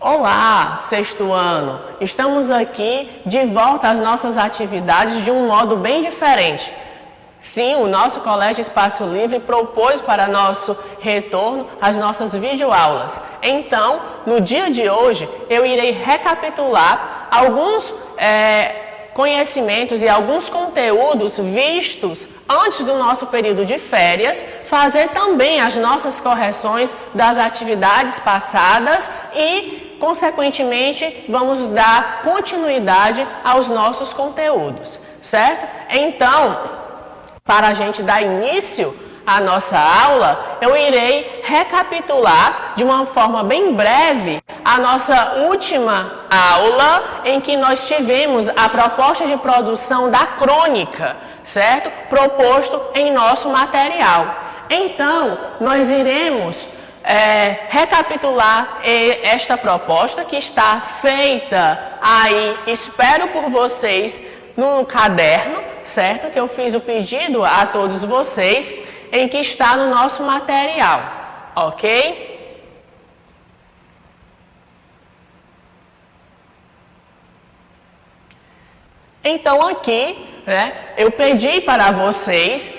Olá, sexto ano! Estamos aqui de volta às nossas atividades de um modo bem diferente. Sim, o nosso Colégio Espaço Livre propôs para nosso retorno as nossas videoaulas. Então, no dia de hoje, eu irei recapitular alguns conhecimentos e alguns conteúdos vistos antes do nosso período de férias, fazer também as nossas correções das atividades passadas e, consequentemente, vamos dar continuidade aos nossos conteúdos, certo? Então, para a gente dar início à nossa aula, eu irei recapitular de uma forma bem breve a nossa última aula em que nós tivemos a proposta de produção da crônica, certo? Proposto em nosso material. Então, nós iremos recapitular esta proposta que está feita aí, espero por vocês, no caderno, certo? Que eu fiz o pedido a todos vocês, em que está no nosso material, ok? Então aqui, eu pedi para vocês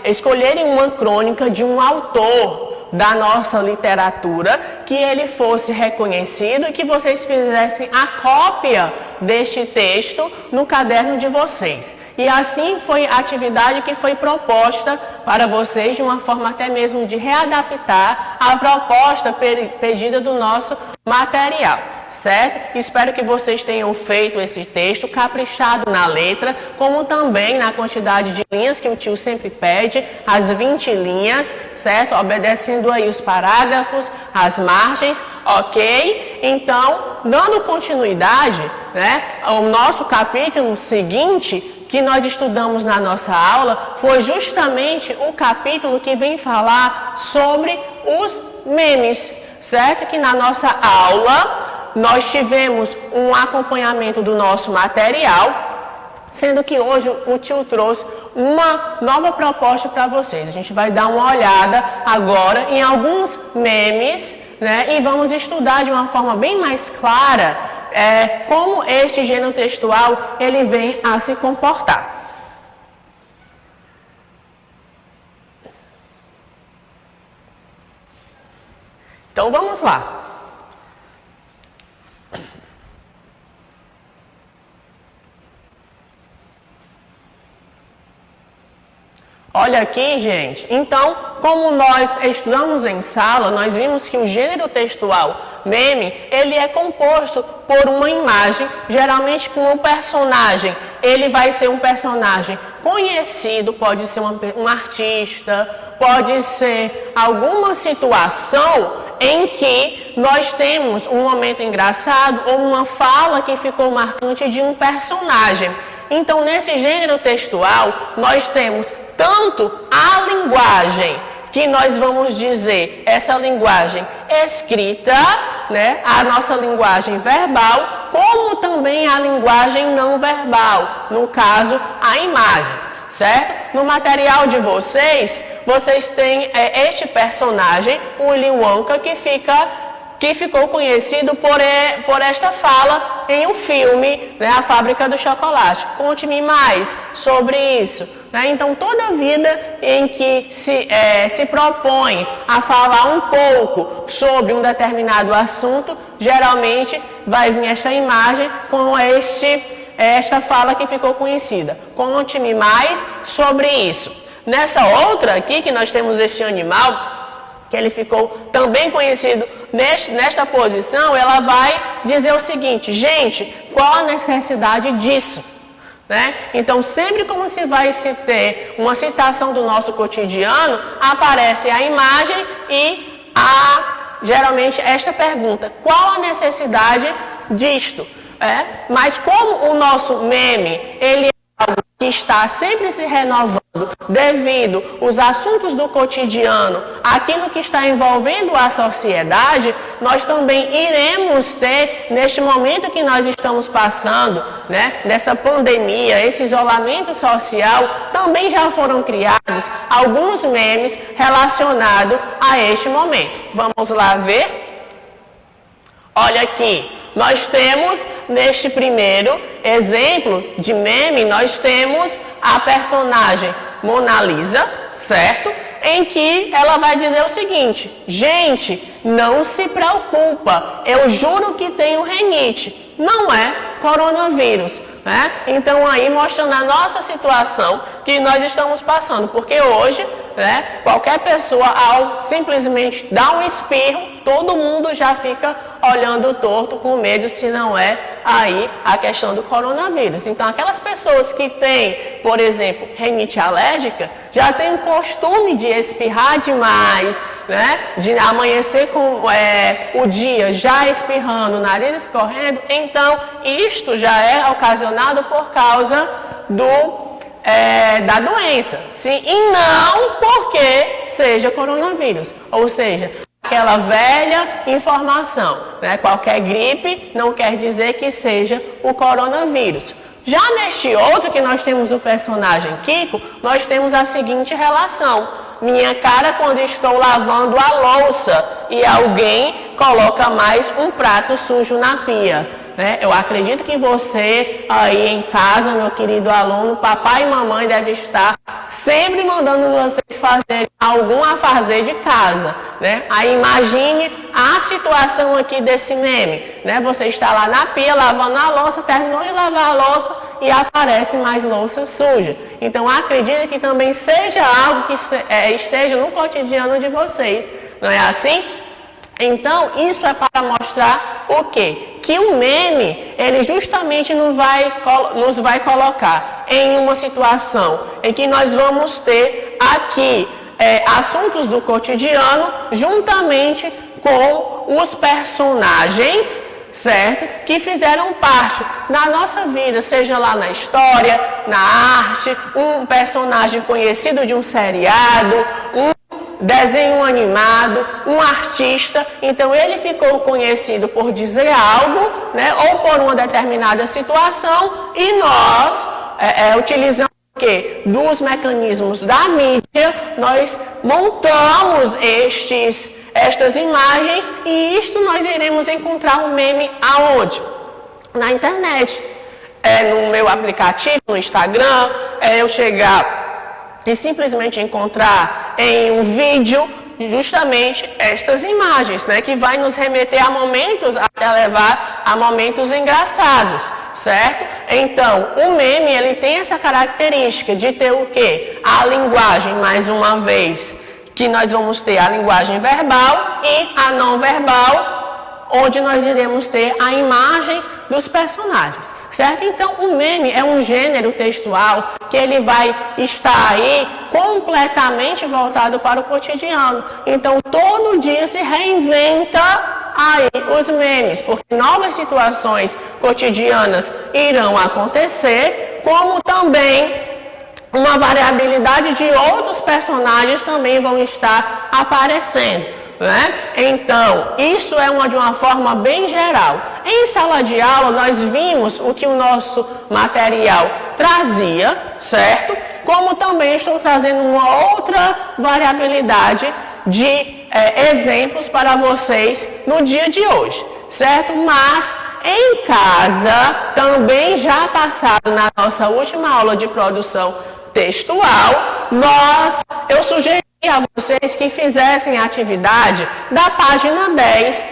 escolherem uma crônica de um autor da nossa literatura, que ele fosse reconhecido e que vocês fizessem a cópia deste texto no caderno de vocês. E assim foi a atividade que foi proposta para vocês, de uma forma até mesmo de readaptar a proposta pedida do nosso material, certo? Espero que vocês tenham feito esse texto, caprichado na letra, como também na quantidade de linhas que o tio sempre pede, as 20 linhas, certo? Obedecendo aí os parágrafos, as margens, ok? Então, dando continuidade, ao nosso capítulo seguinte, que nós estudamos na nossa aula, foi justamente o capítulo que vem falar sobre os memes, certo? Que na nossa aula nós tivemos um acompanhamento do nosso material, sendo que hoje o tio trouxe uma nova proposta para vocês. A gente vai dar uma olhada agora em alguns memes, e vamos estudar de uma forma bem mais clara como este gênero textual ele vem a se comportar. Então vamos lá. Olha aqui, gente. Então, como nós estudamos em sala, nós vimos que o gênero textual meme, ele é composto por uma imagem, geralmente com um personagem. Ele vai ser um personagem conhecido, pode ser um artista, pode ser alguma situação em que nós temos um momento engraçado ou uma fala que ficou marcante de um personagem. Então, nesse gênero textual, nós temos tanto a linguagem, que nós vamos dizer, essa linguagem escrita, a nossa linguagem verbal, como também a linguagem não verbal, no caso, a imagem, certo? No material de vocês têm este personagem, o Willy Wonka, que ficou conhecido por esta fala em um filme, A Fábrica do Chocolate. Conte-me mais sobre isso. Então, toda vida em que se propõe a falar um pouco sobre um determinado assunto, geralmente vai vir esta imagem com esta fala que ficou conhecida. Conte-me mais sobre isso. Nessa outra aqui, que nós temos este animal, que ele ficou também conhecido nesta posição, ela vai dizer o seguinte: gente, qual a necessidade disso? Então, sempre como se vai se ter uma citação do nosso cotidiano, aparece a imagem e geralmente esta pergunta: qual a necessidade disto? Mas como o nosso meme, ele é algo que está sempre se renovando devido aos assuntos do cotidiano, aquilo que está envolvendo a sociedade, nós também iremos ter, neste momento que nós estamos passando, dessa pandemia, esse isolamento social, também já foram criados alguns memes relacionados a este momento. Vamos lá ver? Olha aqui, nós temos neste primeiro exemplo de meme, nós temos a personagem Mona Lisa, certo? Em que ela vai dizer o seguinte: gente, não se preocupa, eu juro que tenho rinite, não é coronavírus, né? Então aí mostrando a nossa situação que nós estamos passando, porque hoje, né, qualquer pessoa ao simplesmente dar um espirro, todo mundo já fica olhando torto com medo se não é aí a questão do coronavírus. Então aquelas pessoas que têm, por exemplo, rinite alérgica, já tem o costume de espirrar demais, né, de amanhecer com o dia já espirrando, nariz escorrendo, então isto já é ocasionado por causa da doença, sim, e não porque seja coronavírus, ou seja, aquela velha informação, né, qualquer gripe não quer dizer que seja o coronavírus. Já neste outro que nós temos o personagem Kiko, nós temos a seguinte relação: minha cara quando estou lavando a louça e alguém coloca mais um prato sujo na pia, né? Eu acredito que você aí em casa, meu querido aluno, papai e mamãe devem estar sempre mandando vocês fazerem algum afazer de casa, né? Aí imagine a situação aqui desse meme, né? Você está lá na pia lavando a louça, terminou de lavar a louça e aparece mais louça suja. Então acredito que também seja algo que esteja no cotidiano de vocês, não é assim? Então, isso é para mostrar o quê? Que o meme, ele justamente nos vai colocar em uma situação em que nós vamos ter aqui assuntos do cotidiano juntamente com os personagens, certo? Que fizeram parte da nossa vida, seja lá na história, na arte, um personagem conhecido de um seriado, desenho animado, um artista, então ele ficou conhecido por dizer algo, né, ou por uma determinada situação, e nós utilizamos o quê? Dos mecanismos da mídia, nós montamos estas imagens, e isto nós iremos encontrar um meme aonde? Na internet. No meu aplicativo, no Instagram, eu chegar e simplesmente encontrar em um vídeo justamente estas imagens, né, que vai nos remeter a momentos, até levar a momentos engraçados, certo? Então, o meme, ele tem essa característica de ter o quê? A linguagem, mais uma vez, que nós vamos ter a linguagem verbal e a não verbal, onde nós iremos ter a imagem dos personagens, certo? Então, o meme é um gênero textual que ele vai estar aí completamente voltado para o cotidiano. Então, todo dia se reinventa aí os memes, porque novas situações cotidianas irão acontecer, como também uma variabilidade de outros personagens também vão estar aparecendo, né? Então, isso é de uma forma bem geral. Em sala de aula, nós vimos o que o nosso material trazia, certo? Como também estou trazendo uma outra variabilidade de exemplos para vocês no dia de hoje, certo? Mas em casa, também já passado na nossa última aula de produção textual, eu sugeri a vocês que fizessem a atividade da página 10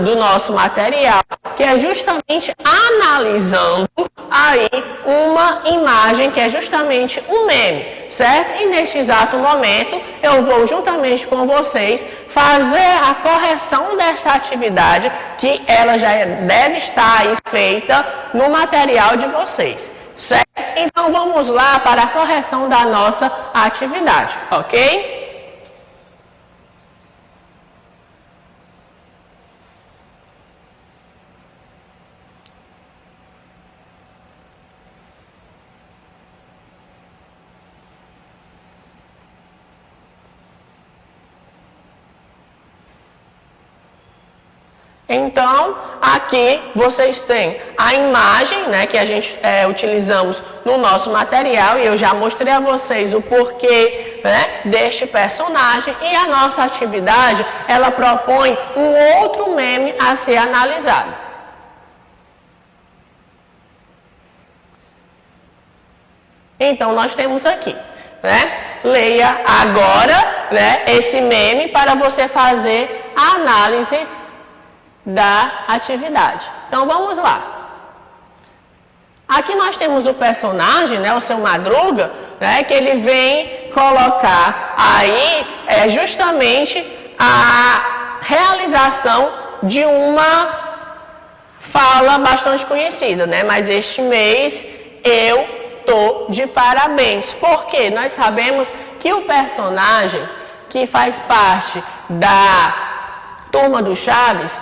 do nosso material, que é justamente analisando aí uma imagem que é justamente um meme, certo? E neste exato momento eu vou juntamente com vocês fazer a correção dessa atividade, que ela já deve estar aí feita no material de vocês, certo? Então vamos lá para a correção da nossa atividade, ok? Então, aqui vocês têm a imagem, né, que a gente utilizamos no nosso material, e eu já mostrei a vocês o porquê deste personagem e a nossa atividade, ela propõe um outro meme a ser analisado. Então, nós temos aqui, leia agora, esse meme para você fazer a análise da atividade. Então, vamos lá. Aqui nós temos o personagem, o Seu Madruga, que ele vem colocar aí justamente a realização de uma fala bastante conhecida, mas este mês eu tô de parabéns. Porque nós sabemos que o personagem que faz parte da Turma do Chaves,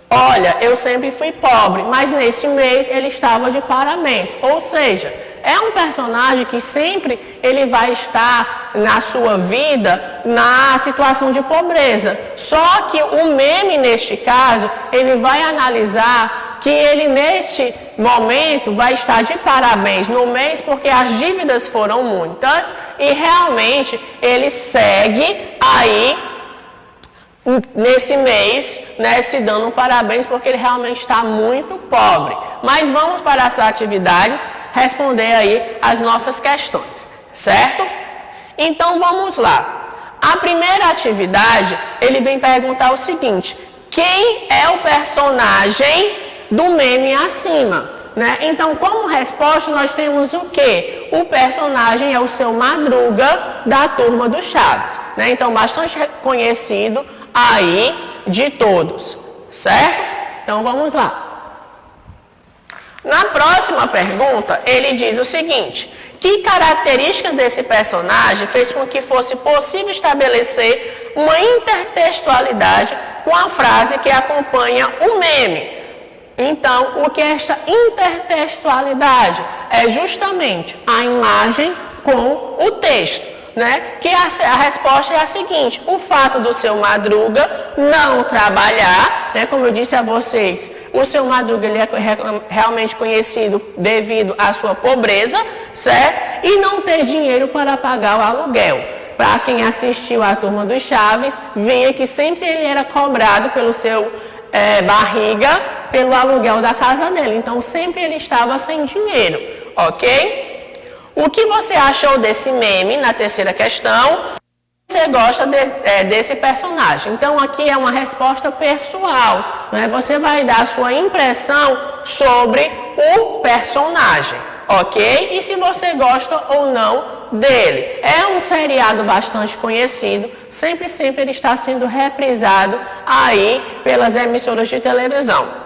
olha, eu sempre fui pobre, mas nesse mês ele estava de parabéns. Ou seja, é um personagem que sempre ele vai estar na sua vida na situação de pobreza. Só que o meme, neste caso, ele vai analisar que ele neste momento vai estar de parabéns no mês porque as dívidas foram muitas e realmente ele segue aí nesse mês, se dando um parabéns porque ele realmente está muito pobre. Mas vamos para as atividades responder aí as nossas questões, certo? Então vamos lá. A primeira atividade, ele vem perguntar o seguinte: quem é o personagem do meme acima? Então, como resposta, nós temos o quê? O personagem é o Seu Madruga da Turma do Chaves. Então, bastante conhecido aí de todos, certo? Então, vamos lá. Na próxima pergunta, ele diz o seguinte: que características desse personagem fez com que fosse possível estabelecer uma intertextualidade com a frase que acompanha o meme? Então, o que é esta intertextualidade? É justamente a imagem com o texto, Que a resposta é a seguinte: o fato do Seu Madruga não trabalhar, como eu disse a vocês, o Seu Madruga ele é realmente conhecido devido à sua pobreza, certo? E não ter dinheiro para pagar o aluguel. Para quem assistiu à Turma dos Chaves, via que sempre ele era cobrado pelo seu barriga pelo aluguel da casa dele. Então, sempre ele estava sem dinheiro, ok? O que você achou desse meme na terceira questão? Você gosta desse personagem? Então, aqui é uma resposta pessoal, Você vai dar a sua impressão sobre o personagem, ok? E se você gosta ou não dele. É um seriado bastante conhecido, sempre ele está sendo reprisado aí pelas emissoras de televisão.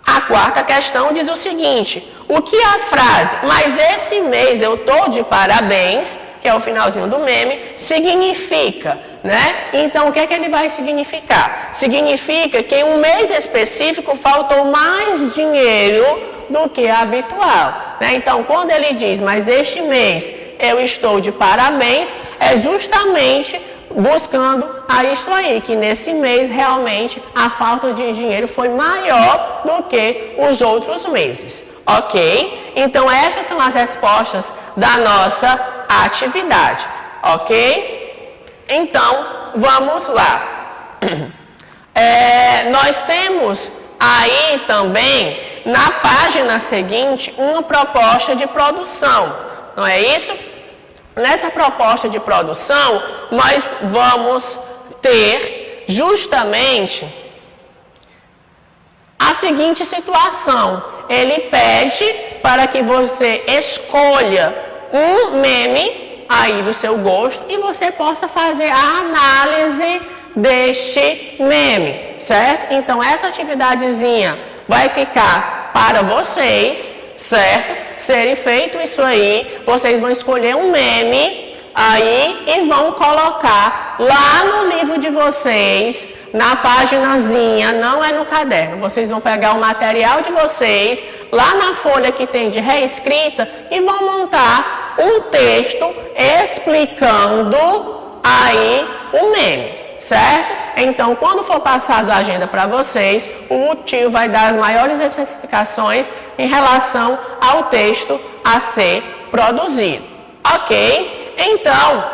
A quarta questão diz o seguinte: o que a frase "mas esse mês eu tô de parabéns", que é o finalzinho do meme, significa, Então, o que é que ele vai significar? Significa que em um mês específico faltou mais dinheiro do que habitual, Então, quando ele diz "mas este mês eu estou de parabéns", é justamente buscando a isto aí, que nesse mês realmente a falta de dinheiro foi maior do que os outros meses, ok? Então, essas são as respostas da nossa atividade, ok? Então, vamos lá. Nós temos aí também, na página seguinte, uma proposta de produção, não é isso? Nessa proposta de produção, nós vamos ter justamente a seguinte situação. Ele pede para que você escolha um meme aí do seu gosto e você possa fazer a análise deste meme, certo? Então, essa atividadezinha vai ficar para vocês, certo? Serem feito isso aí, vocês vão escolher um meme aí e vão colocar lá no livro de vocês, na paginazinha, não é no caderno. Vocês vão pegar o material de vocês, lá na folha que tem de reescrita, e vão montar um texto explicando aí o meme, certo? Então, quando for passado a agenda para vocês, o tio vai dar as maiores especificações em relação ao texto a ser produzido, ok? Então,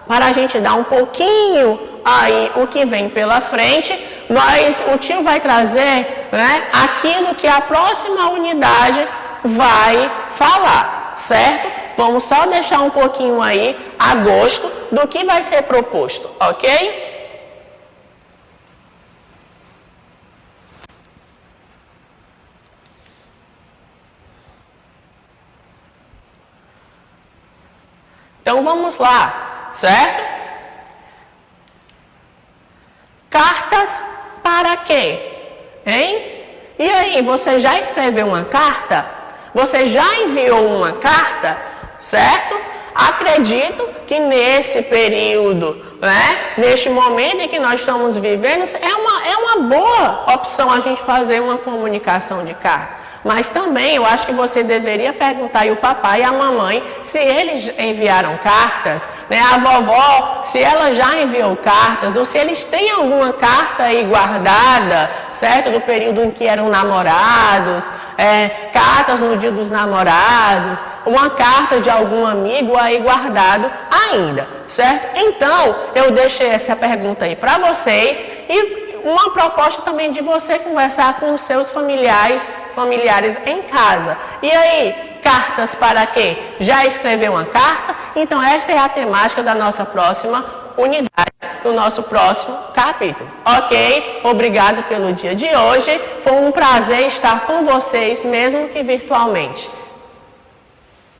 para a gente dar um pouquinho aí o que vem pela frente, o tio vai trazer, né, aquilo que a próxima unidade vai falar, certo? Vamos só deixar um pouquinho aí a gosto do que vai ser proposto, ok? Então vamos lá, certo? Cartas para quê? Hein? E aí, você já escreveu uma carta? Você já enviou uma carta? Certo? Acredito que nesse período, né, neste momento em que nós estamos vivendo, é uma boa opção a gente fazer uma comunicação de carta. Mas também eu acho que você deveria perguntar aí o papai e a mamãe se eles enviaram cartas, né? A vovó, se ela já enviou cartas, ou se eles têm alguma carta aí guardada, certo? Do período em que eram namorados, cartas no dia dos namorados, uma carta de algum amigo aí guardado ainda, certo? Então, eu deixei essa pergunta aí para vocês e uma proposta também de você conversar com os seus familiares em casa. E aí, cartas para quê? Já escreveu uma carta? Então, esta é a temática da nossa próxima unidade, do nosso próximo capítulo. Ok? Obrigado pelo dia de hoje. Foi um prazer estar com vocês, mesmo que virtualmente.